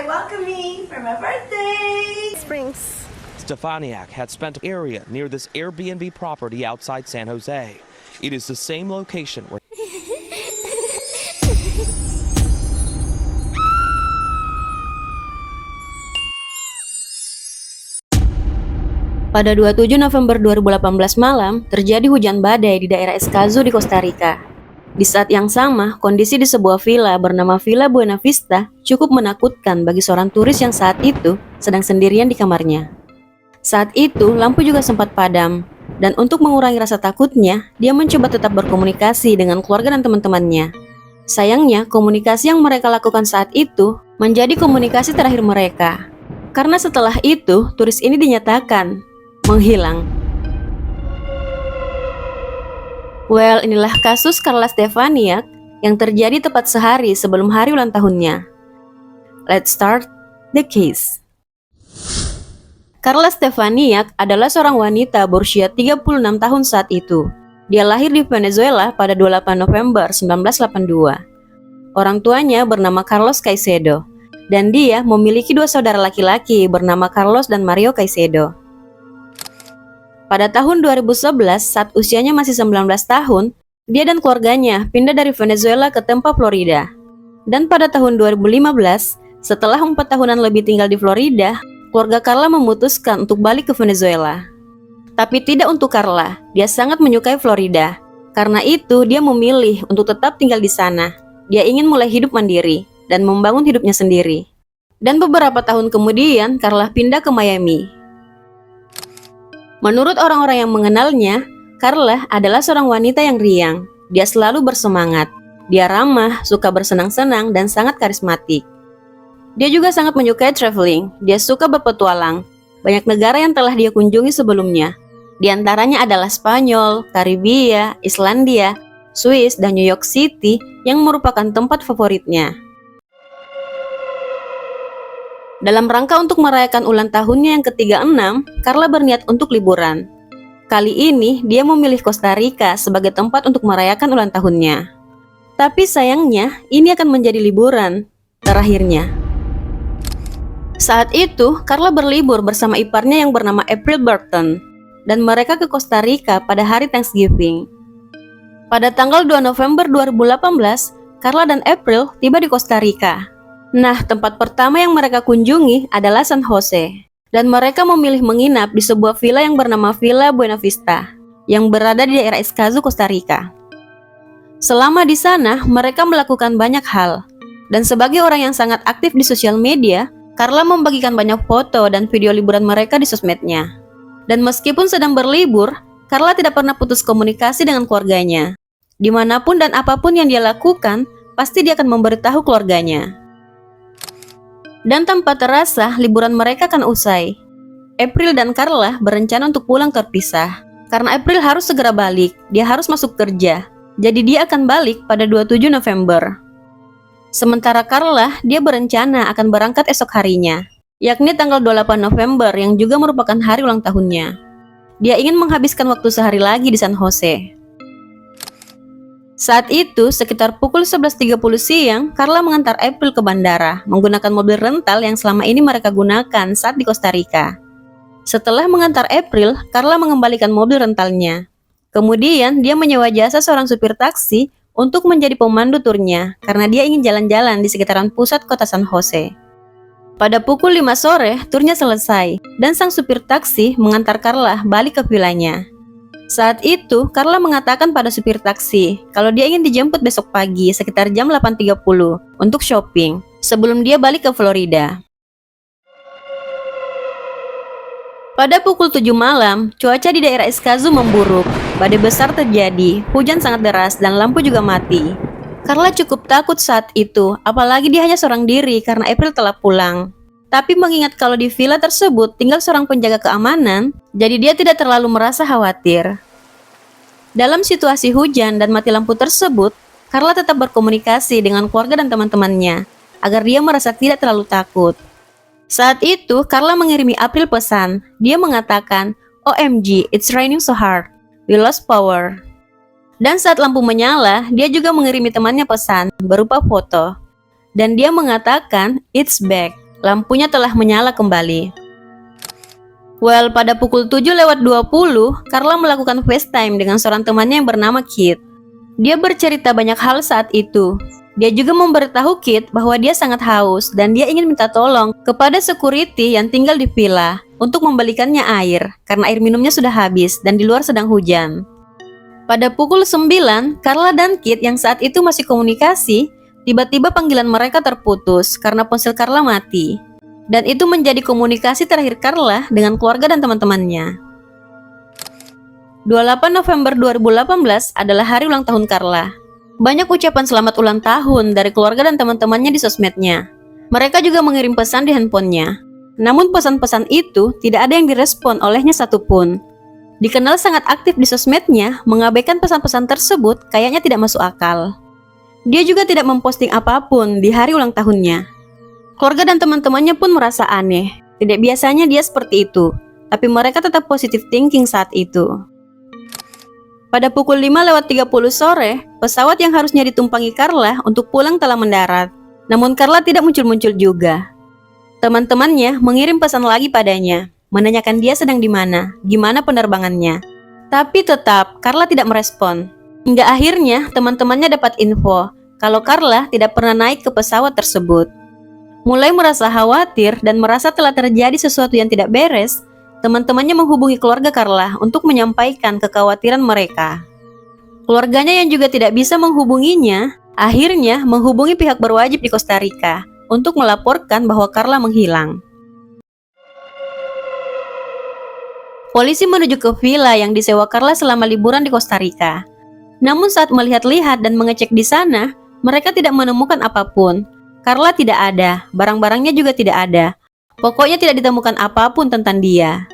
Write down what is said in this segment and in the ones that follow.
I welcome me for my birthday. Springs. Stefaniak had spent an area near this Airbnb property outside San Jose. It is the same location where Pada 27 November 2018 malam, terjadi hujan badai di daerah Escazú di Costa Rica. Di saat yang sama, kondisi di sebuah villa bernama Villa Buena Vista cukup menakutkan bagi seorang turis yang saat itu sedang sendirian di kamarnya. Saat itu, lampu juga sempat padam, dan untuk mengurangi rasa takutnya, dia mencoba tetap berkomunikasi dengan keluarga dan teman-temannya. Sayangnya, komunikasi yang mereka lakukan saat itu menjadi komunikasi terakhir mereka. Karena setelah itu, turis ini dinyatakan menghilang. Well, inilah kasus Carla Stefaniak yang terjadi tepat sehari sebelum hari ulang tahunnya. Let's start the case. Carla Stefaniak adalah seorang wanita berusia 36 tahun saat itu. Dia lahir di Venezuela pada 28 November 1982. Orang tuanya bernama Carlos Caicedo, dan dia memiliki dua saudara laki-laki bernama Carlos dan Mario Caicedo. Pada tahun 2011, saat usianya masih 19 tahun, dia dan keluarganya pindah dari Venezuela ke Tampa, Florida. Dan pada tahun 2015, setelah 4 tahunan lebih tinggal di Florida, keluarga Carla memutuskan untuk balik ke Venezuela. Tapi tidak untuk Carla, dia sangat menyukai Florida. Karena itu, dia memilih untuk tetap tinggal di sana. Dia ingin mulai hidup mandiri dan membangun hidupnya sendiri. Dan beberapa tahun kemudian, Carla pindah ke Miami. Menurut orang-orang yang mengenalnya, Carla adalah seorang wanita yang riang. Dia selalu bersemangat. Dia ramah, suka bersenang-senang, dan sangat karismatik. Dia juga sangat menyukai traveling. Dia suka berpetualang. Banyak negara yang telah dia kunjungi sebelumnya. Di antaranya adalah Spanyol, Karibia, Islandia, Swiss, dan New York City yang merupakan tempat favoritnya. Dalam rangka untuk merayakan ulang tahunnya yang ke-36, Carla berniat untuk liburan. Kali ini, dia memilih Costa Rica sebagai tempat untuk merayakan ulang tahunnya. Tapi sayangnya, ini akan menjadi liburan terakhirnya. Saat itu, Carla berlibur bersama iparnya yang bernama April Burton, dan mereka ke Costa Rica pada hari Thanksgiving. Pada tanggal 2 November 2018, Carla dan April tiba di Costa Rica. Nah, tempat pertama yang mereka kunjungi adalah San Jose, dan mereka memilih menginap di sebuah villa yang bernama Villa Buena Vista, yang berada di daerah Escazú, Costa Rica. Selama di sana, mereka melakukan banyak hal, dan sebagai orang yang sangat aktif di sosial media, Carla membagikan banyak foto dan video liburan mereka di sosmednya. Dan meskipun sedang berlibur, Carla tidak pernah putus komunikasi dengan keluarganya. Dimanapun dan apapun yang dia lakukan, pasti dia akan memberitahu keluarganya. Dan tanpa terasa, liburan mereka akan usai. April dan Carla berencana untuk pulang terpisah. Karena April harus segera balik, dia harus masuk kerja. Jadi dia akan balik pada 27 November. Sementara Carla, dia berencana akan berangkat esok harinya, yakni tanggal 28 November yang juga merupakan hari ulang tahunnya. Dia ingin menghabiskan waktu sehari lagi di San Jose. Saat itu, sekitar pukul 11.30 siang, Carla mengantar April ke bandara menggunakan mobil rental yang selama ini mereka gunakan saat di Costa Rica. Setelah mengantar April, Carla mengembalikan mobil rentalnya. Kemudian, dia menyewa jasa seorang supir taksi untuk menjadi pemandu turnya karena dia ingin jalan-jalan di sekitaran pusat kota San Jose. Pada pukul 5 sore, turnya selesai dan sang supir taksi mengantar Carla balik ke villanya. Saat itu, Carla mengatakan pada supir taksi kalau dia ingin dijemput besok pagi sekitar jam 8.30 untuk shopping sebelum dia balik ke Florida. Pada pukul 7 malam, cuaca di daerah Escazú memburuk. Badai besar terjadi, hujan sangat deras dan lampu juga mati. Carla cukup takut saat itu, apalagi dia hanya seorang diri karena April telah pulang. Tapi mengingat kalau di villa tersebut tinggal seorang penjaga keamanan, jadi dia tidak terlalu merasa khawatir. Dalam situasi hujan dan mati lampu tersebut, Carla tetap berkomunikasi dengan keluarga dan teman-temannya, agar dia merasa tidak terlalu takut. Saat itu, Carla mengirimi April pesan. Dia mengatakan, "OMG, it's raining so hard. We lost power." Dan saat lampu menyala, dia juga mengirimi temannya pesan berupa foto. Dan dia mengatakan, "It's back. Lampunya telah menyala kembali. Well, pada pukul 7:20, Carla melakukan FaceTime dengan seorang temannya yang bernama Kit. Dia bercerita banyak hal saat itu. Dia juga memberitahu Kit bahwa dia sangat haus dan dia ingin minta tolong kepada security yang tinggal di villa untuk membelikannya air karena air minumnya sudah habis dan di luar sedang hujan. Pada pukul 9, Carla dan Kit yang saat itu masih komunikasi, tiba-tiba panggilan mereka terputus karena ponsel Carla mati. Dan itu menjadi komunikasi terakhir Carla dengan keluarga dan teman-temannya. 28 November 2018 adalah hari ulang tahun Carla. Banyak ucapan selamat ulang tahun dari keluarga dan teman-temannya di sosmednya. Mereka juga mengirim pesan di handphonenya. Namun pesan-pesan itu tidak ada yang direspon olehnya satupun. Dikenal sangat aktif di sosmednya, mengabaikan pesan-pesan tersebut kayaknya tidak masuk akal. Dia juga tidak memposting apapun di hari ulang tahunnya. Keluarga dan teman-temannya pun merasa aneh. Tidak biasanya dia seperti itu, tapi mereka tetap positive thinking saat itu. Pada pukul 5:30 sore, pesawat yang harusnya ditumpangi Carla untuk pulang telah mendarat. Namun Carla tidak muncul-muncul juga. Teman-temannya mengirim pesan lagi padanya, menanyakan dia sedang di mana, gimana penerbangannya. Tapi tetap Carla tidak merespon. Hingga akhirnya teman-temannya dapat info kalau Carla tidak pernah naik ke pesawat tersebut. Mulai merasa khawatir dan merasa telah terjadi sesuatu yang tidak beres, teman-temannya menghubungi keluarga Carla untuk menyampaikan kekhawatiran mereka. Keluarganya yang juga tidak bisa menghubunginya, akhirnya menghubungi pihak berwajib di Costa Rica untuk melaporkan bahwa Carla menghilang. Polisi menuju ke villa yang disewa Carla selama liburan di Costa Rica. Namun saat melihat-lihat dan mengecek di sana, mereka tidak menemukan apapun. Carla tidak ada, barang-barangnya juga tidak ada. Pokoknya tidak ditemukan apapun tentang dia.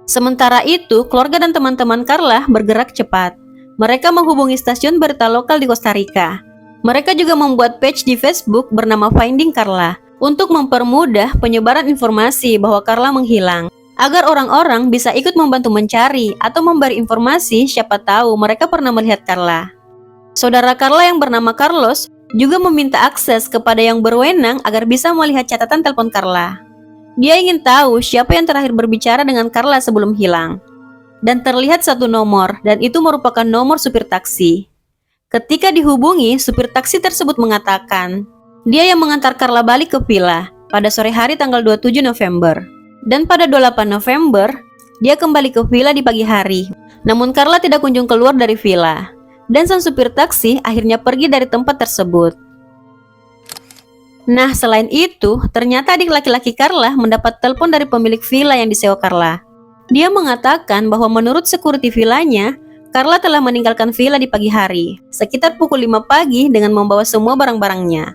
Sementara itu, keluarga dan teman-teman Carla bergerak cepat. Mereka menghubungi stasiun berita lokal di Costa Rica. Mereka juga membuat page di Facebook bernama Finding Carla untuk mempermudah penyebaran informasi bahwa Carla menghilang, agar orang-orang bisa ikut membantu mencari atau memberi informasi siapa tahu mereka pernah melihat Carla. Saudara Carla yang bernama Carlos juga meminta akses kepada yang berwenang agar bisa melihat catatan telepon Carla. Dia ingin tahu siapa yang terakhir berbicara dengan Carla sebelum hilang. Dan terlihat satu nomor, dan itu merupakan nomor supir taksi. Ketika dihubungi, supir taksi tersebut mengatakan dia yang mengantar Carla balik ke villa pada sore hari tanggal 27 November. Dan pada 28 November, dia kembali ke villa di pagi hari. Namun Carla tidak kunjung keluar dari villa. Dan sang supir taksi akhirnya pergi dari tempat tersebut. Nah, selain itu, ternyata adik laki-laki Carla mendapat telepon dari pemilik villa yang disewa Carla. Dia mengatakan bahwa menurut security villanya, Carla telah meninggalkan villa di pagi hari, sekitar pukul 5 pagi dengan membawa semua barang-barangnya.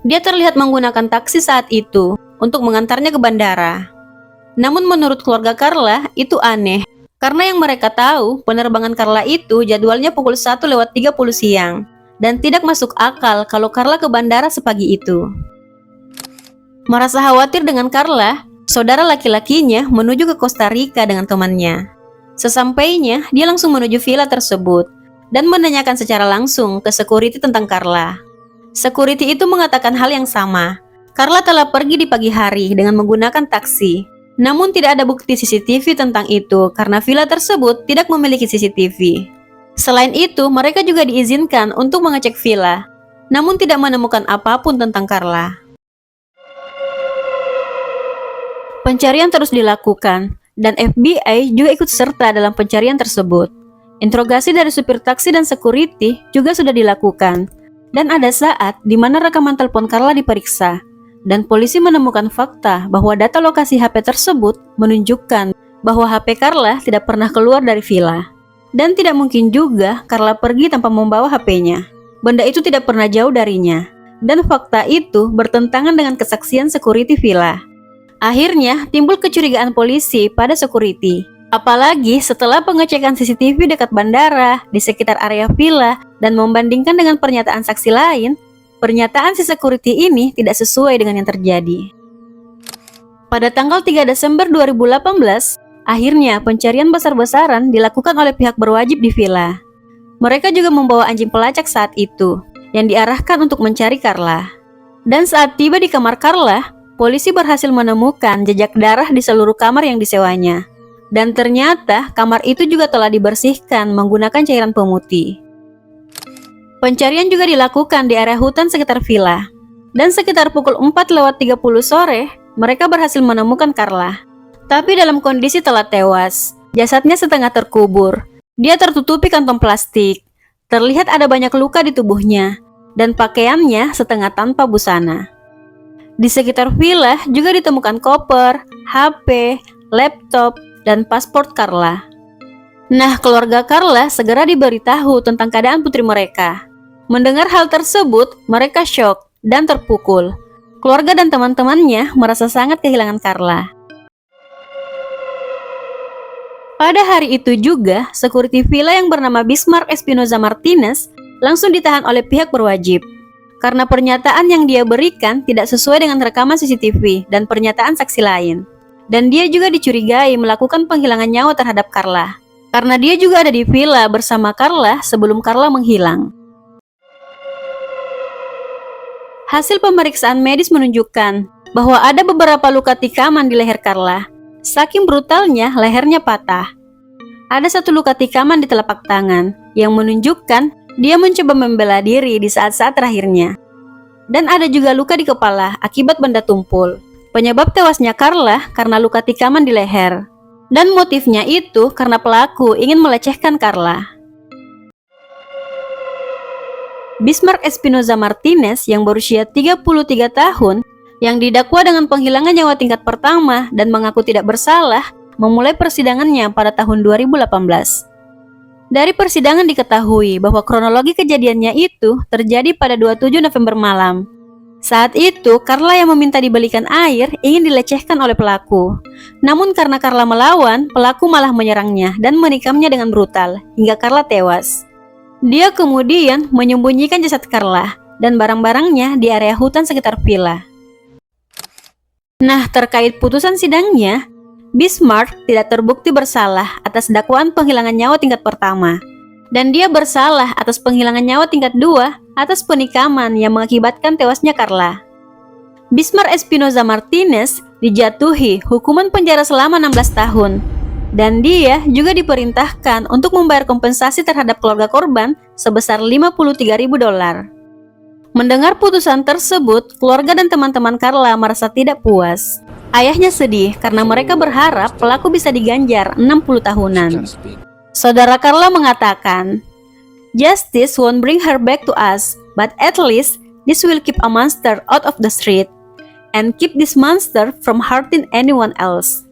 Dia terlihat menggunakan taksi saat itu untuk mengantarnya ke bandara. Namun menurut keluarga Carla, itu aneh. Karena yang mereka tahu, penerbangan Carla itu jadwalnya pukul 1:30 siang. Dan tidak masuk akal kalau Carla ke bandara sepagi itu. Merasa khawatir dengan Carla, saudara laki-lakinya menuju ke Costa Rica dengan temannya. Sesampainya, dia langsung menuju villa tersebut dan menanyakan secara langsung ke security tentang Carla. Security itu mengatakan hal yang sama. Carla telah pergi di pagi hari dengan menggunakan taksi. Namun tidak ada bukti CCTV tentang itu karena villa tersebut tidak memiliki CCTV. Selain itu, mereka juga diizinkan untuk mengecek villa, namun tidak menemukan apapun tentang Carla. Pencarian terus dilakukan, dan FBI juga ikut serta dalam pencarian tersebut. Interogasi dari supir taksi dan security juga sudah dilakukan, dan ada saat di mana rekaman telepon Carla diperiksa. Dan polisi menemukan fakta bahwa data lokasi HP tersebut menunjukkan bahwa HP Carla tidak pernah keluar dari villa. Dan tidak mungkin juga Carla pergi tanpa membawa HP-nya. Benda itu tidak pernah jauh darinya. Dan fakta itu bertentangan dengan kesaksian security villa. Akhirnya timbul kecurigaan polisi pada security. Apalagi setelah pengecekan CCTV dekat bandara, di sekitar area villa, dan membandingkan dengan pernyataan saksi lain, pernyataan si security ini tidak sesuai dengan yang terjadi. Pada tanggal 3 Desember 2018, akhirnya pencarian besar-besaran dilakukan oleh pihak berwajib di villa. Mereka juga membawa anjing pelacak saat itu, yang diarahkan untuk mencari Carla. Dan saat tiba di kamar Carla, polisi berhasil menemukan jejak darah di seluruh kamar yang disewanya. Dan ternyata kamar itu juga telah dibersihkan menggunakan cairan pemutih. Pencarian juga dilakukan di area hutan sekitar villa. Dan sekitar pukul 4:30 sore, mereka berhasil menemukan Carla. Tapi dalam kondisi telah tewas. Jasadnya setengah terkubur. Dia tertutupi kantong plastik. Terlihat ada banyak luka di tubuhnya. Dan pakaiannya setengah tanpa busana. Di sekitar villa juga ditemukan koper, HP, laptop, dan paspor Carla. Nah, keluarga Carla segera diberitahu tentang keadaan putri mereka. Mendengar hal tersebut, mereka syok dan terpukul. Keluarga dan teman-temannya merasa sangat kehilangan Carla. Pada hari itu juga, security villa yang bernama Bismarck Espinoza Martinez langsung ditahan oleh pihak berwajib. Karena pernyataan yang dia berikan tidak sesuai dengan rekaman CCTV dan pernyataan saksi lain. Dan dia juga dicurigai melakukan penghilangan nyawa terhadap Carla. Karena dia juga ada di villa bersama Carla sebelum Carla menghilang. Hasil pemeriksaan medis menunjukkan bahwa ada beberapa luka tikaman di leher Carla. Saking brutalnya, lehernya patah. Ada satu luka tikaman di telapak tangan yang menunjukkan dia mencoba membela diri di saat-saat terakhirnya. Dan ada juga luka di kepala akibat benda tumpul. Penyebab tewasnya Carla karena luka tikaman di leher. Dan motifnya itu karena pelaku ingin melecehkan Carla. Bismarck Espinoza Martinez yang berusia 33 tahun yang didakwa dengan penghilangan nyawa tingkat pertama dan mengaku tidak bersalah, memulai persidangannya pada tahun 2018. Dari persidangan diketahui bahwa kronologi kejadiannya itu terjadi pada 27 November malam. Saat itu, Carla yang meminta dibelikan air ingin dilecehkan oleh pelaku. Namun karena Carla melawan, pelaku malah menyerangnya dan menikamnya dengan brutal, hingga Carla tewas. Dia kemudian menyembunyikan jasad Carla dan barang-barangnya di area hutan sekitar villa. Nah, terkait putusan sidangnya, Bismarck tidak terbukti bersalah atas dakwaan penghilangan nyawa tingkat pertama. Dan dia bersalah atas penghilangan nyawa tingkat 2 atas penikaman yang mengakibatkan tewasnya Carla. Bismarck Espinoza Martinez dijatuhi hukuman penjara selama 16 tahun. Dan dia juga diperintahkan untuk membayar kompensasi terhadap keluarga korban sebesar $53.000. Mendengar putusan tersebut, keluarga dan teman-teman Carla merasa tidak puas. Ayahnya sedih karena mereka berharap pelaku bisa diganjar 60 tahunan. Saudara Carla mengatakan, "Justice won't bring her back to us, but at least this will keep a monster out of the street and keep this monster from hurting anyone else."